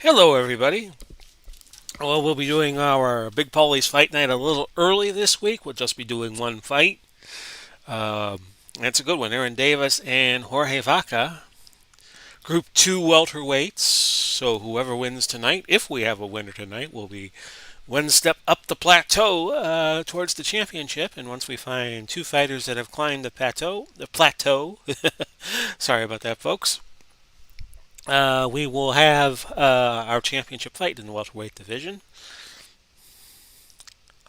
Hello, everybody. Well, we'll be doing our Big Pauly's Fight Night a little early this week. We'll just be doing one fight. Um, it's a good one. Aaron Davis and Jorge Vaca, Group 2 welterweights. So whoever wins tonight, if we have a winner tonight, will be one step up the plateau towards the championship. And once we find two fighters that have climbed the plateau, sorry about that, folks, we will have our championship fight in the welterweight division.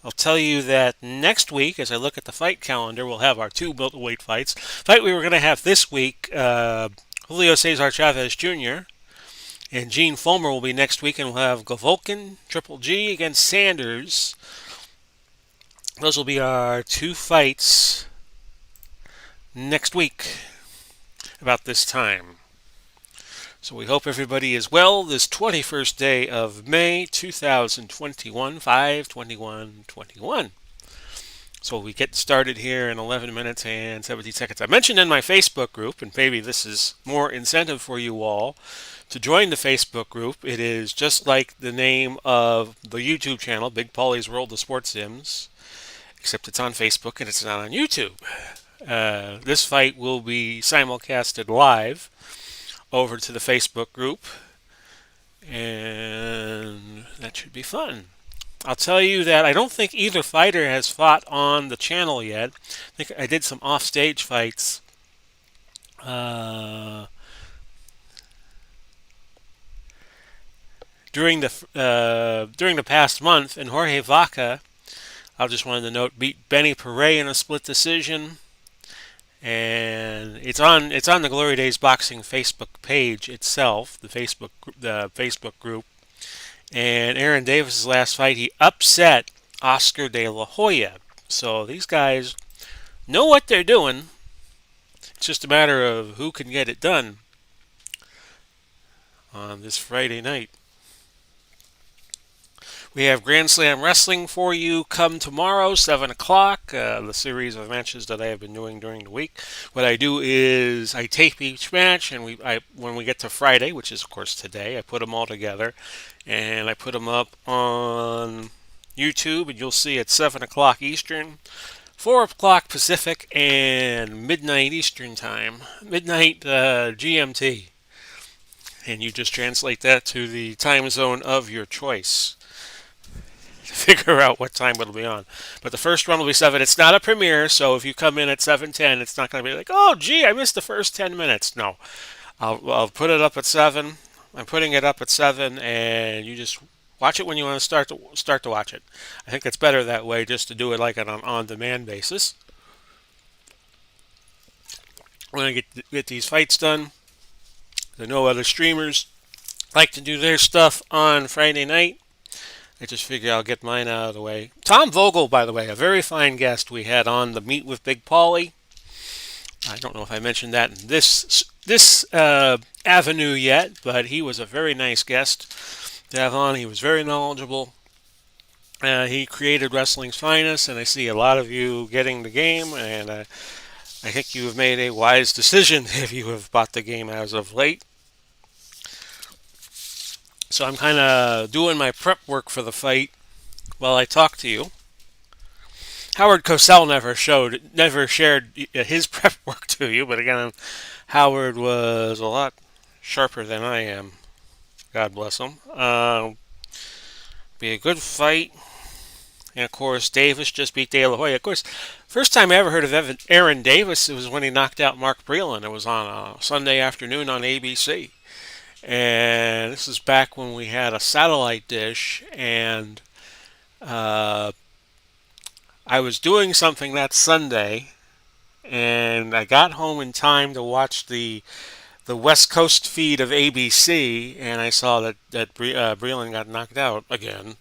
I'll tell you that next week, as I look at the fight calendar, we'll have our two middleweight fights. Fight we were going to have this week, Julio Cesar Chavez Jr. and Gene Fulmer will be next week, and we'll have Govolkin, Triple G against Sanders. Those will be our two fights next week, about this time. So we hope everybody is well this 21st day of May 2021, 5/21/21. So we get started here in 11 minutes and 17 seconds. I mentioned in my Facebook group, and maybe this is more incentive for you all to join the Facebook group. It is just like the name of the YouTube channel, Big Pauly's World of Sports Sims, except it's on Facebook and it's not on YouTube. This fight will be simulcasted live over to the Facebook group, and that should be fun. I'll tell you that I don't think either fighter has fought on the channel yet. I think I did some offstage fights uh, during the past month, and Jorge Vaca, I just wanted to note, beat Benny Paret in a split decision, and it's on the Glory Days Boxing Facebook page itself, the Facebook group. And Aaron Davis's last fight, he upset Oscar De La Hoya. So these guys know what they're doing. It's just a matter of who can get it done on this Friday night. We have Grand Slam Wrestling for you come tomorrow, 7 o'clock, the series of matches that I have been doing during the week. What I do is I tape each match, and when we get to Friday, which is, of course, today, I put them all together, and I put them up on YouTube, and you'll see at 7 o'clock Eastern, 4 o'clock Pacific, and midnight Eastern time, midnight GMT. And you just translate that to the time zone of your choice to figure out what time it'll be on. But the first run will be 7. It's not a premiere, so if you come in at 7:10, it's not going to be like, oh, gee, I missed the first 10 minutes. No, I'll put it up at 7. I'm putting it up at 7, and you just watch it when you want to start to watch it. I think it's better that way, just to do it like on an on-demand basis. When I get these fights done, there are no other streamers like to do their stuff on Friday night. I just figure I'll get mine out of the way. Tom Vogel, by the way, a very fine guest we had on the Meet with Big Pauly. I don't know if I mentioned that in this avenue yet, but he was a very nice guest to have on. He was very knowledgeable. He created Wrestling's Finest, and I see a lot of you getting the game, and I think you have made a wise decision if you have bought the game as of late. So I'm kind of doing my prep work for the fight while I talk to you. Howard Cosell never shared his prep work to you, but again, Howard was a lot sharper than I am. God bless him. Be a good fight. And of course, Davis just beat De La Hoya. Of course, first time I ever heard of Aaron Davis, it was when he knocked out Mark Breland. It was on a Sunday afternoon on ABC. And this is back when we had a satellite dish, and uh, I was doing something that Sunday, and I got home in time to watch the West Coast feed of ABC, and I saw that Breland got knocked out again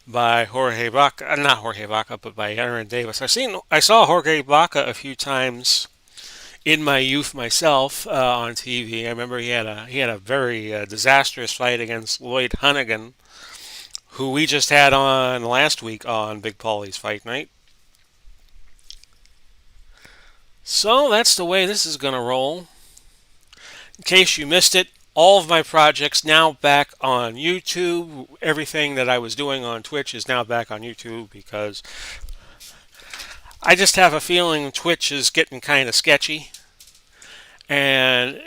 by Jorge Vaca, not Jorge Vaca, but by Aaron Davis. I saw Jorge Vaca a few times in my youth myself on TV. I remember he had a very disastrous fight against Lloyd Hunnigan, who we just had on last week on Big Pauly's Fight Night. So that's the way this is going to roll. In case you missed it, all of my projects now back on YouTube. Everything that I was doing on Twitch is now back on YouTube because I just have a feeling Twitch is getting kind of sketchy, and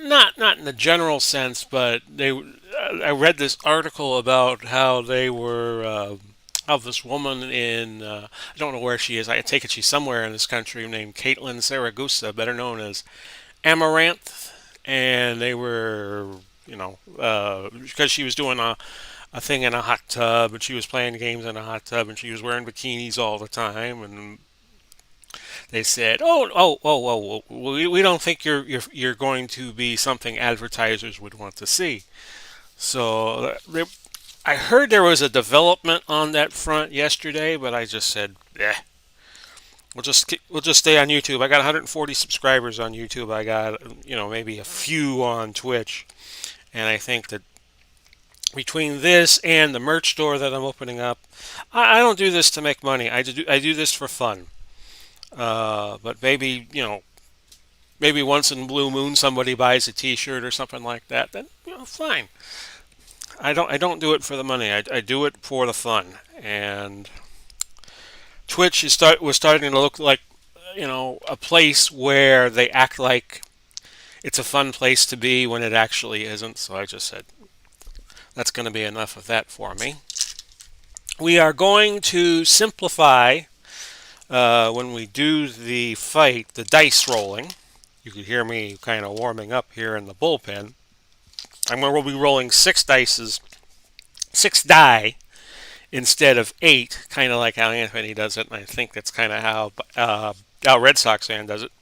not in the general sense, but I read this article about how they were. Of this woman in, I don't know where she is. I take it she's somewhere in this country named Caitlin Saragusa, better known as Amaranth. And they were, because she was doing a thing in a hot tub and she was playing games in a hot tub and she was wearing bikinis all the time. And they said, we don't think you're going to be something advertisers would want to see. So I heard there was a development on that front yesterday, but I just said, eh. We'll just stay on YouTube. I got 140 subscribers on YouTube. I got maybe a few on Twitch, and I think that between this and the merch store that I'm opening up, I don't do this to make money. I do this for fun. But maybe maybe once in blue moon somebody buys a T-shirt or something like that. Then fine. I don't do it for the money. I do it for the fun. And Twitch was starting to look like a place where they act like it's a fun place to be when it actually isn't. So I just said that's going to be enough of that for me. We are going to simplify when we do the fight, the dice rolling. You can hear me kind of warming up here in the bullpen. We'll be rolling six die instead of 8, kind of like how Anthony does it, and I think that's kind of how Red Sox fan does it.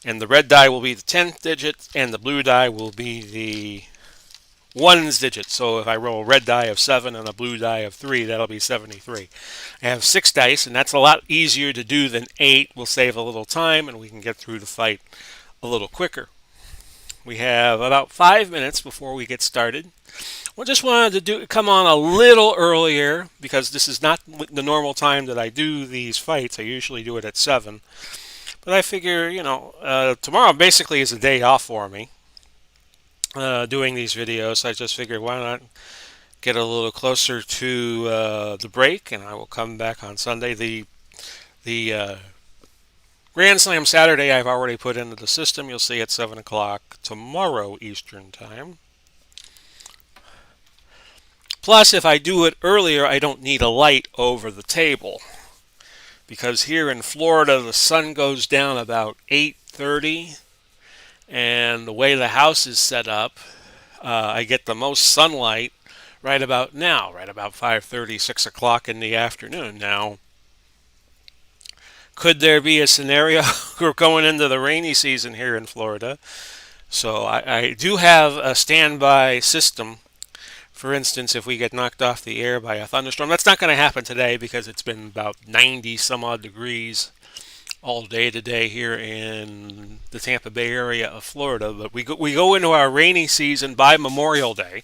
And the red die will be the 10th digit, and the blue die will be the ones digit. So if I roll a red die of 7 and a blue die of 3, that'll be 73. I have 6 dice, and that's a lot easier to do than 8. We'll save a little time, and we can get through the fight a little quicker. We have about 5 minutes before we get started. We just wanted to come on a little earlier because this is not the normal time that I do these fights. I usually do it at 7. But I figure, tomorrow basically is a day off for me doing these videos. I just figured why not get a little closer to the break, and I will come back on Sunday. The Grand Slam Saturday I've already put into the system. You'll see at 7 o'clock tomorrow Eastern Time. Plus, if I do it earlier, I don't need a light over the table. Because here in Florida, the sun goes down about 8:30. And the way the house is set up, I get the most sunlight right about now, right about 5:30, 6 o'clock in the afternoon. Now, could there be a scenario we're going into the rainy season here in Florida? So I do have a standby system. For instance, if we get knocked off the air by a thunderstorm, that's not going to happen today because it's been about 90 some odd degrees all day today here in the Tampa Bay area of Florida. But we go into our rainy season by Memorial Day.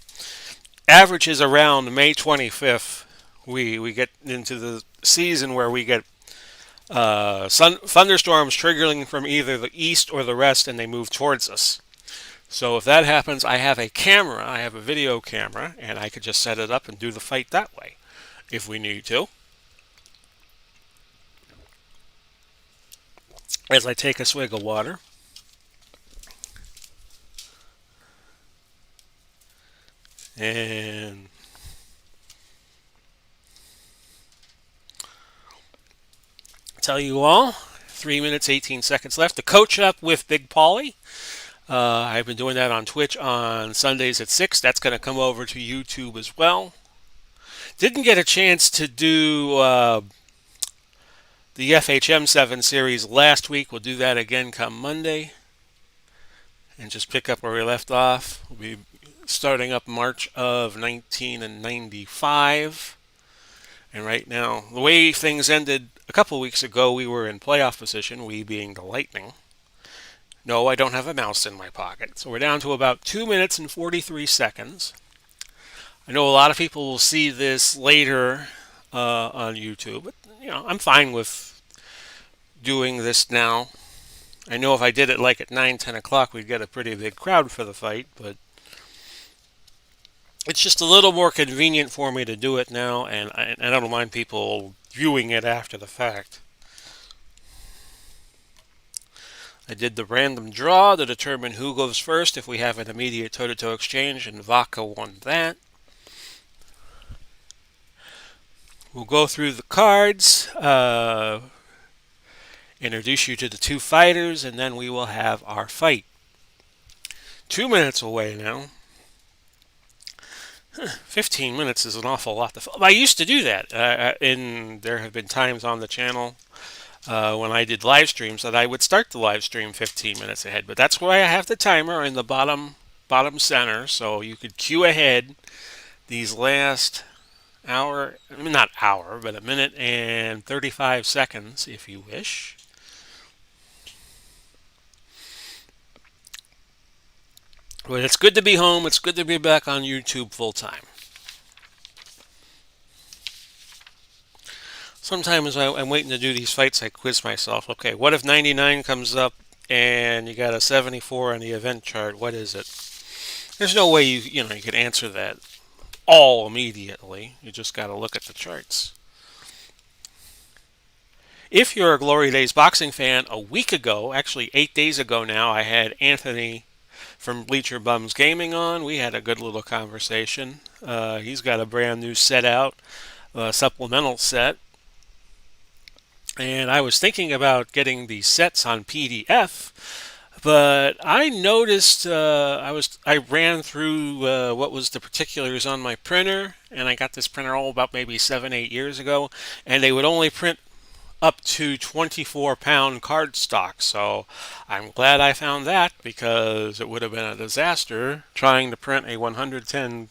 Average is around May 25th. We get into the season where we get thunderstorms triggering from either the east or the west, and they move towards us. So if that happens, I have a camera. I have a video camera, and I could just set it up and do the fight that way if we need to. As I take a swig of water. And tell you all, 3 minutes, 18 seconds left. The coach up with Big Pauly. I've been doing that on Twitch on Sundays at 6. That's going to come over to YouTube as well. Didn't get a chance to do the FHM 7 series last week. We'll do that again come Monday. And just pick up where we left off. We'll be starting up March of 1995. And right now, the way things ended a couple weeks ago, we were in playoff position, we being the Lightning. No, I don't have a mouse in my pocket. So we're down to about 2 minutes and 43 seconds. I know a lot of people will see this later on YouTube, but I'm fine with doing this now. I know if I did it like at 9, 10 o'clock, we'd get a pretty big crowd for the fight, but It's just a little more convenient for me to do it now, and I don't mind people viewing it after the fact. I did the random draw to determine who goes first if we have an immediate toe-to-toe exchange, and Vaca won that. We'll go through the cards, introduce you to the two fighters, and then we will have our fight. 2 minutes away now. 15 minutes is an awful lot to film. I used to do that. There have been times on the channel when I did live streams that I would start the live stream 15 minutes ahead. But that's why I have the timer in the bottom center, so you could queue ahead these last hour, I mean, not hour, but a minute and 35 seconds if you wish. But it's good to be home. It's good to be back on YouTube full time. Sometimes I'm waiting to do these fights, I quiz myself. Okay, what if 99 comes up and you got a 74 on the event chart? What is it? There's no way you could answer that all immediately. You just got to look at the charts. If you're a Glory Days boxing fan, a week ago, actually 8 days ago now, I had Anthony from Bleacher Bums Gaming on. We had a good little conversation. He's got a brand new set out, a supplemental set. And I was thinking about getting the sets on PDF, but I noticed I ran through what was the particulars on my printer, and I got this printer about maybe 7, 8 years ago, and they would only print up to 24-pound cardstock. So I'm glad I found that, because it would have been a disaster trying to print a 110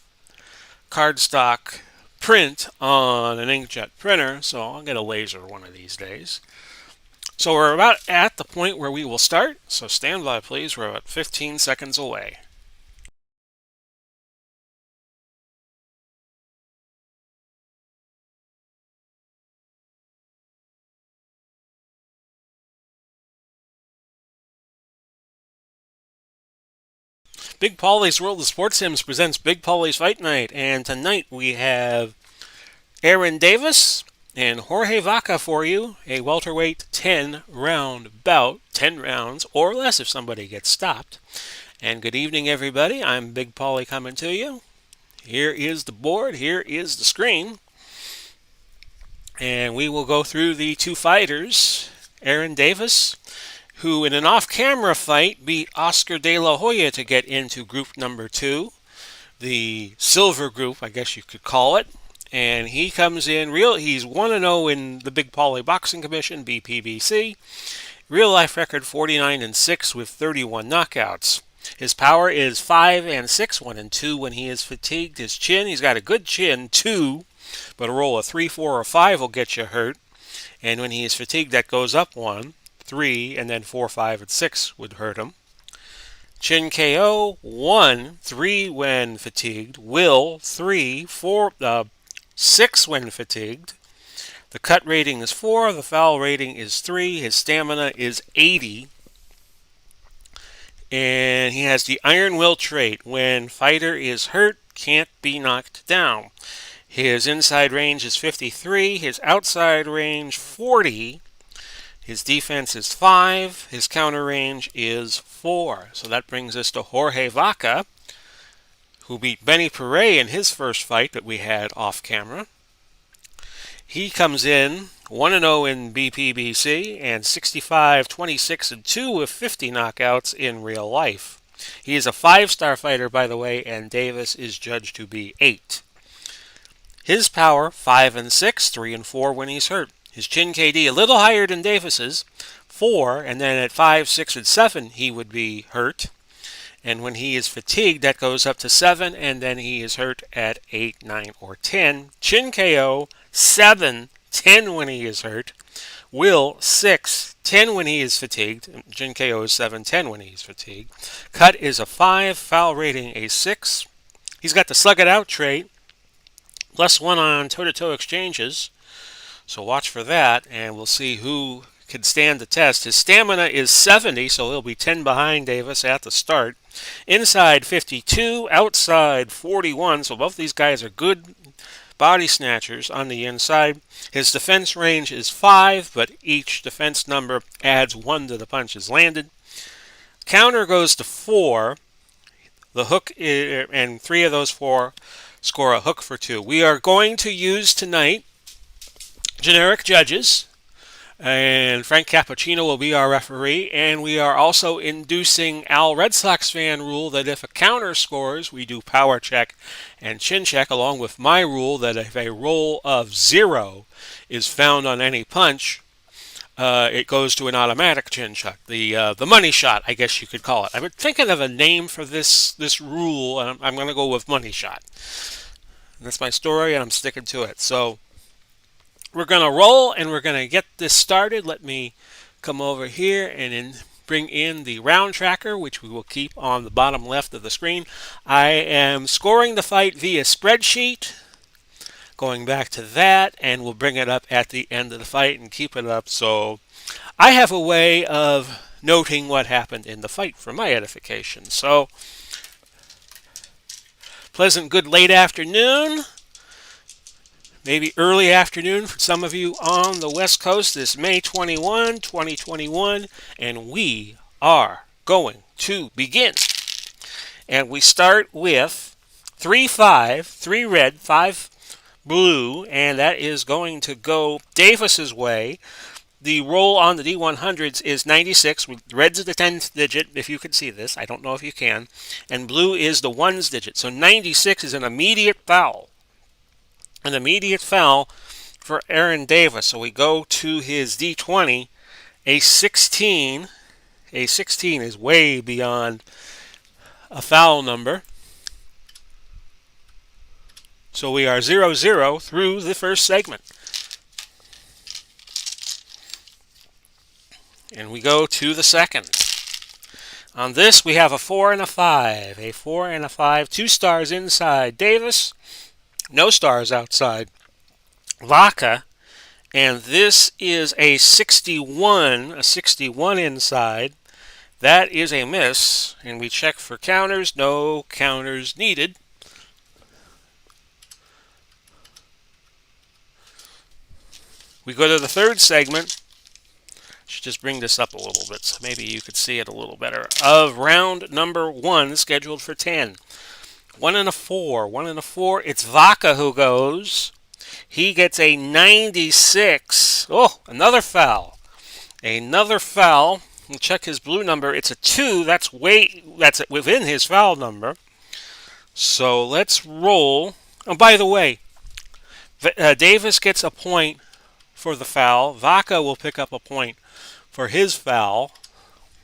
cardstock print on an inkjet printer. So I'll get a laser one of these days. So we're about at the point where we will start. So stand by, please. We're about 15 seconds away. Big Pauly's World of Sports Sims presents Big Pauly's Fight Night, and tonight we have Aaron Davis and Jorge Vaca for you, a welterweight 10-round bout, 10 rounds or less if somebody gets stopped. And good evening, everybody. I'm Big Pauly coming to you. Here is the board, here is the screen, and we will go through the two fighters. Aaron Davis, who in an off-camera fight beat Oscar De La Hoya to get into group number 2, the silver group, I guess you could call it. And he comes in he's 1-0 in the Big Pauly Boxing Commission, BPBC. Real life record 49-6 with 31 knockouts. His power is 5-6, 1-2 when he is fatigued. His chin, he's got a good chin, 2, but a roll of 3, 4, or 5 will get you hurt. And when he is fatigued, that goes up 1, 3, and then 4, 5, and 6 would hurt him. Chin KO, 1, 3 when fatigued. Will, 3, 4, 6 when fatigued. The cut rating is 4, the foul rating is 3, his stamina is 80. And he has the iron will trait. When fighter is hurt, can't be knocked down. His inside range is 53, his outside range 40. His defense is 5, his counter range is 4. So that brings us to Jorge Vaca, who beat Benny Paret in his first fight that we had off camera. He comes in 1-0 in BPBC and 65-26-2 with 50 knockouts in real life. He is a 5-star fighter, by the way, and Davis is judged to be 8. His power, 5-6, 3 and 4 when he's hurt. His chin KD a little higher than Davis's, 4, and then at 5, 6, and 7 he would be hurt. And when he is fatigued, that goes up to 7, and then he is hurt at 8, 9, or 10. Chin KO, 7, 10 when he is hurt. Will, 6, 10 when he is fatigued. Chin KO is 7, 10 when he is fatigued. Cut is a 5, foul rating a 6. He's got the slug it out trait, +1 on toe-to-toe exchanges. So watch for that, and we'll see who can stand the test. His stamina is 70, so he'll be 10 behind Davis at the start. Inside 52, outside 41, so both these guys are good body snatchers on the inside. His defense range is 5, but each defense number adds 1 to the punches landed. Counter goes to 4. The hook and 3 of those 4 score a hook for 2. We are going to use tonight generic judges, and Frank Cappuccino will be our referee, and we are also inducing Al Red Sox fan rule that if a counter scores, we do power check and chin check, along with my rule that if a roll of 0 is found on any punch, it goes to an automatic chin check. The money shot, I guess you could call it. I've been thinking of a name for this rule, and I'm going to go with money shot. And that's my story, and I'm sticking to it. So we're going to roll, and we're going to get this started. Let me come over here and bring in the round tracker, which we will keep on the bottom left of the screen. I am scoring the fight via spreadsheet, going back to that, and we'll bring it up at the end of the fight and keep it up. So I have a way of noting what happened in the fight for my edification. So pleasant good late afternoon. Maybe early afternoon for some of you on the West Coast this May 21, 2021, and we are going to begin. And we start with 3-5, 3 red, 5 blue, and that is going to go Davis's way. The roll on the D100s is 96. Red's the 10th digit, if you can see this. I don't know if you can. And blue is the 1's digit. So 96 is an immediate foul. An immediate foul for Aaron Davis. So we go to his D20. A 16. A 16 is way beyond a foul number. So we are 0-0 through the first segment. And we go to the second. On this, we have a 4 and a 5. A 4 and a 5. 2 stars inside Davis. No stars outside Vaca. And this is a 61. A 61 inside. That is a miss. And we check for counters. No counters needed. We go to the third segment. Should just bring this up a little bit so maybe you could see it a little better. Of round number 1, scheduled for 10. 1 and a 4. 1 and a 4. It's Vaca who goes. He gets a 96. Oh, another foul. Another foul. We'll check his blue number. It's a 2. That's within his foul number. So let's roll. Oh, by the way, Davis gets a point for the foul. Vaca will pick up a point for his foul.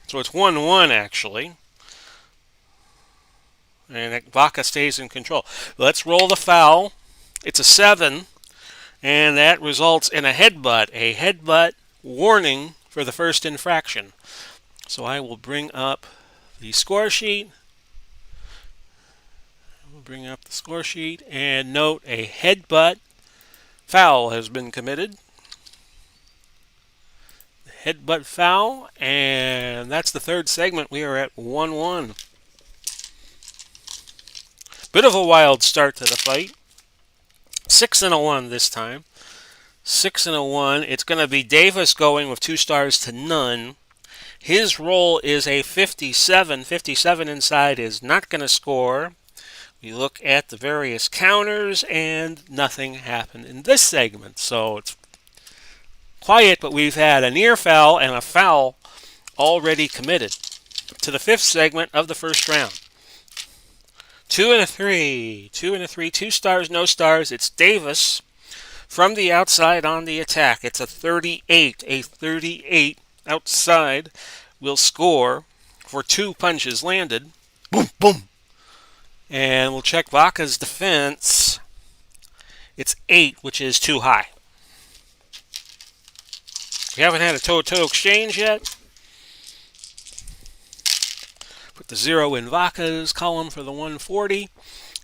So it's 1-1 actually. And Vaca stays in control. Let's roll the foul. It's a 7. And that results in a headbutt. A headbutt warning for the first infraction. So I will bring up the score sheet. And note a headbutt foul has been committed. Headbutt foul, and that's the third segment. We are at 1-1. Bit of a wild start to the fight. 6 and a 1 this time. 6 and a 1. It's going to be Davis going with 2 stars to none. His roll is a 57. 57 inside is not going to score. We look at the various counters, and nothing happened in this segment. So it's quiet, but we've had a near foul and a foul already committed. To the fifth segment of the first round. 2 and a 3. 2 and a 3. 2 stars, no stars. It's Davis from the outside on the attack. It's a 38. A 38 outside will score for 2 punches landed. Boom, boom. And we'll check Vaca's defense. It's 8, which is too high. We haven't had a toe-to-toe exchange yet. Put the 0 in Vaca's column for the 140.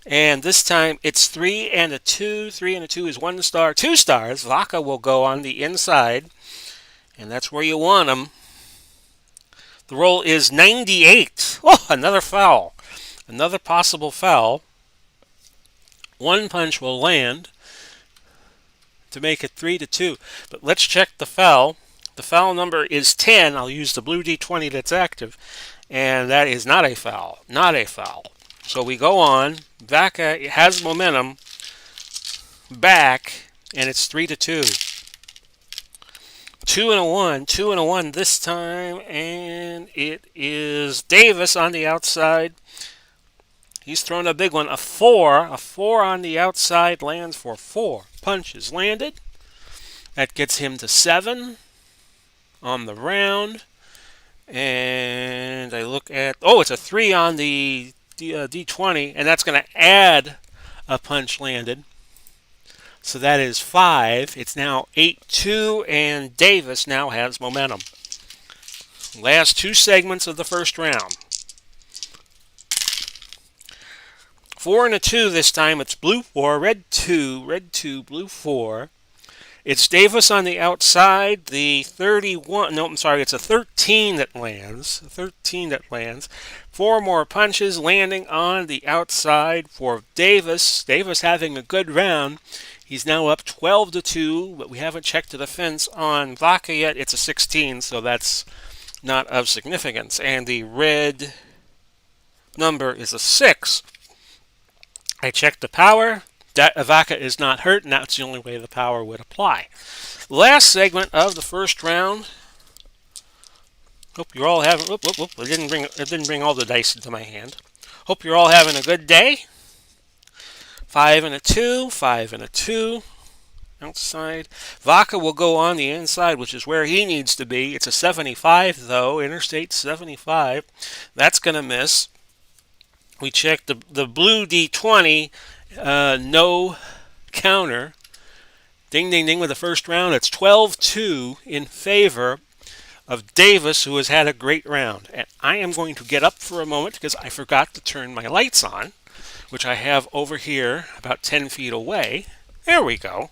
And this time it's 3 and a 2. 3 and a 2 is 1 star. 2 stars. Vaca will go on the inside. And that's where you want them. The roll is 98. Oh, another foul. Another possible foul. One punch will land to make it 3-2. But let's check the foul. The foul number is 10. I'll use the blue D20 that's active. And that is not a foul. Not a foul. So we go on. Vaca has momentum back, and it's 3-2. 2-1. 2-1 this time, and it is Davis on the outside. He's thrown a big one. A 4. A 4 on the outside lands for 4 punches landed. That gets him to 7 on the round. And I look at... Oh, it's a 3 on the D20, and that's going to add a punch landed. So that is 5. It's now 8-2, and Davis now has momentum. Last 2 segments of the first round. 4 and a 2 this time. It's blue 4, red 2, red 2, blue 4. It's Davis on the outside. The 31, no, I'm sorry, it's a 13 that lands. 13 that lands. 4 more punches landing on the outside for Davis. Davis having a good round. He's now up 12-2, but we haven't checked the defense on Vaca yet. It's a 16, so that's not of significance. And the red number is a 6. I checked the power. Vaca is not hurt, and that's the only way the power would apply. Last segment of the first round. Hope you're all having... Whoop, whoop, whoop. It didn't bring all the dice into my hand. Hope you're all having a good day. 5 and a 2. 5 and a 2. Outside. Vaca will go on the inside, which is where he needs to be. It's a 75, though. Interstate 75. That's going to miss. We checked the blue D20. No counter. Ding, ding, ding with the first round. It's 12-2 in favor of Davis, who has had a great round. And I am going to get up for a moment because I forgot to turn my lights on, which I have over here about 10 feet away. There we go.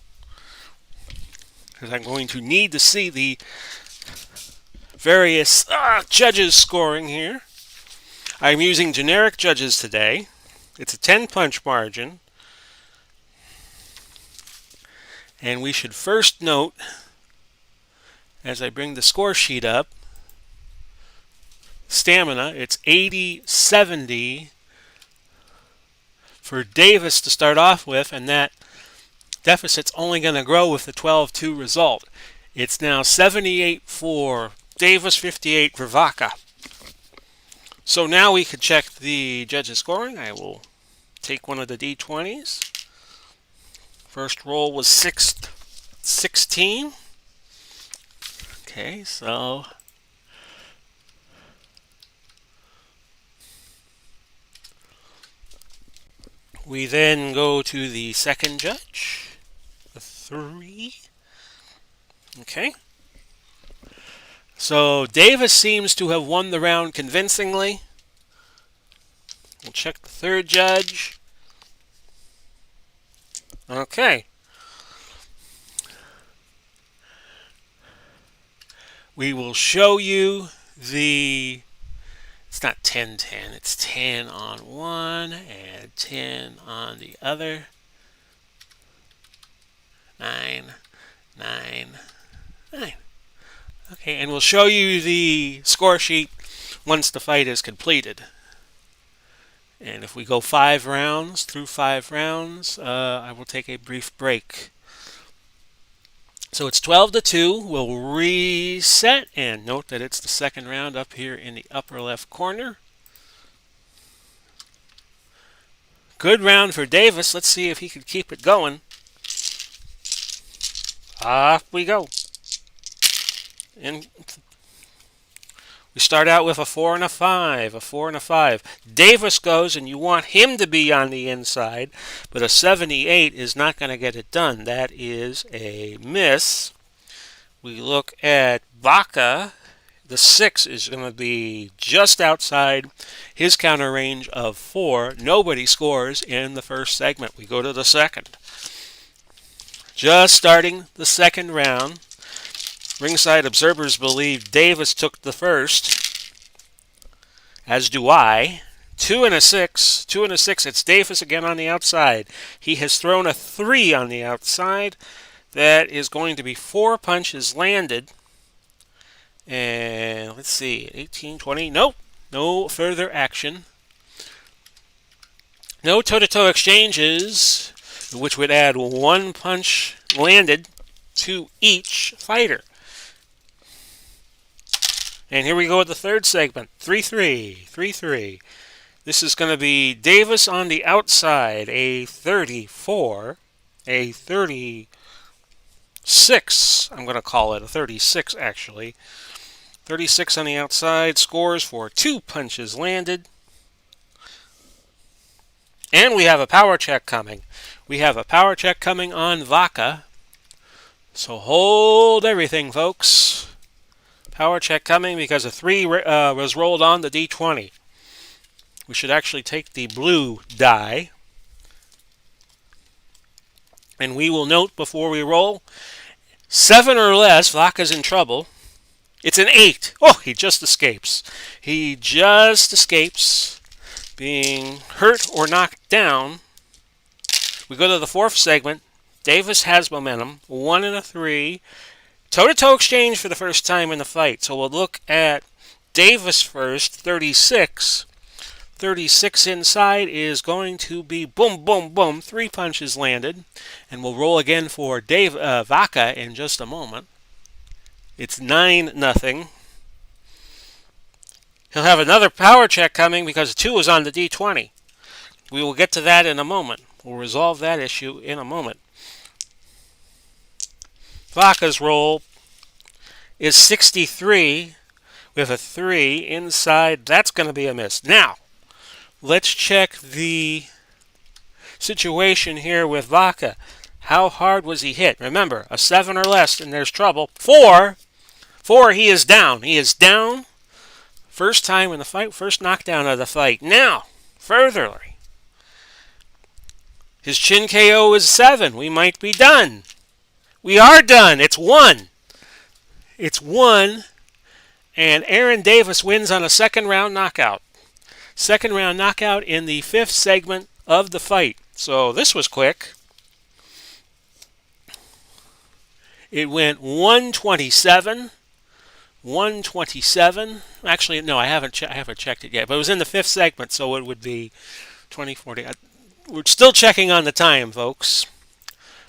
Because I'm going to need to see the various judges scoring here. I'm using generic judges today. It's a 10-punch margin. And we should first note, as I bring the score sheet up, stamina, it's 80-70 for Davis to start off with, and that deficit's only going to grow with the 12-2 result. It's now 78 for Davis, 58 for Vaca. So now we can check the judges' scoring. I will take one of the D20s. First roll was 16. Okay, so we then go to the second judge, a 3. Okay. So Davis seems to have won the round convincingly. We'll check the third judge. Okay. We will show you the... It's not 10-10. It's 10 on one and 10 on the other. 9, 9, 9. Okay, and we'll show you the score sheet once the fight is completed. And if we go 5 rounds, through 5 rounds, I will take a brief break. So it's 12-2. We'll reset and note that it's the second round up here in the upper left corner. Good round for Davis. Let's see if he can keep it going. Off we go. And we start out with a 4 and a 5, a 4 and a 5. Davis goes, and you want him to be on the inside, but a 78 is not going to get it done. That is a miss. We look at Vaca. The 6 is going to be just outside his counter range of 4. Nobody scores in the first segment. We go to the second. Just starting the second round. Ringside observers believe Davis took the first, as do I. 2 and a 6. 2 and a 6. It's Davis again on the outside. He has thrown a 3 on the outside. That is going to be 4 punches landed. And let's see, 18, 20. Nope. No further action. No toe-to-toe exchanges, which would add 1 punch landed to each fighter. And here we go with the third segment. 3-3. 3-3. This is going to be Davis on the outside, a 34, a 36, I'm going to call it a 36 actually. 36 on the outside, scores for 2 punches landed. And we have a power check coming. We have a power check coming on Vaca. So hold everything, folks. Power check coming because a 3 was rolled on the D20. We should actually take the blue die. And we will note before we roll, 7 or less, Vaca's in trouble. It's an 8. Oh, he just escapes. He just escapes being hurt or knocked down. We go to the fourth segment. Davis has momentum. 1 and a 3. Toe-to-toe exchange for the first time in the fight. So we'll look at Davis first, 36. 36 inside is going to be boom, boom, boom. 3 punches landed. And we'll roll again for Vaca in just a moment. It's 9-0. He'll have another power check coming because 2 is on the D20. We will get to that in a moment. We'll resolve that issue in a moment. Vaca's roll is 63 with a 3 inside. That's going to be a miss. Now, let's check the situation here with Vaca. How hard was he hit? Remember, a 7 or less and there's trouble. 4, he is down. He is down. First time in the fight, first knockdown of the fight. Now, furtherly, his chin KO is 7. We might be done. We are done. It's 1. It's 1. And Aaron Davis wins on a second round knockout. Second round knockout in the 5th segment of the fight. So this was quick. It went 127. 127. Actually, no, I haven't checked it yet. But it was in the 5th segment, so it would be 2040. We're still checking on the time, folks.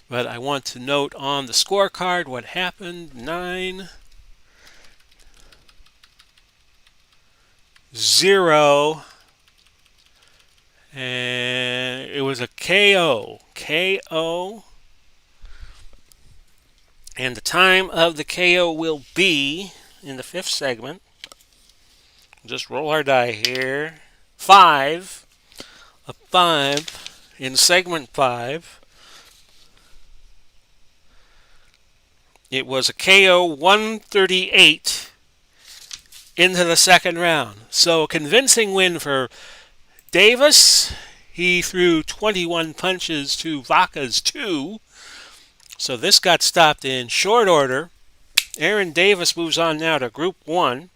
But I want to note on the scorecard what happened. 9-0. And it was a KO. KO. And the time of the KO will be in the 5th segment. Just roll our die here. 5. A 5 in segment 5. It was a KO 138 into the second round. So a convincing win for Davis. He threw 21 punches to Vaca's 2. So this got stopped in short order. Aaron Davis moves on now to Group 1,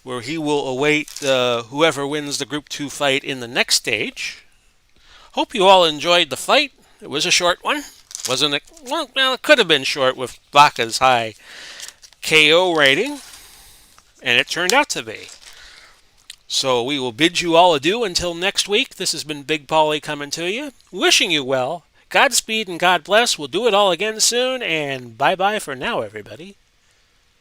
where he will await whoever wins the Group 2 fight in the next stage. Hope you all enjoyed the fight. It was a short one. Wasn't it? Well, it could have been short with Vaca's high KO rating, and it turned out to be. So we will bid you all adieu until next week. This has been Big Pauly coming to you, wishing you well. Godspeed and God bless. We'll do it all again soon, and bye-bye for now, everybody.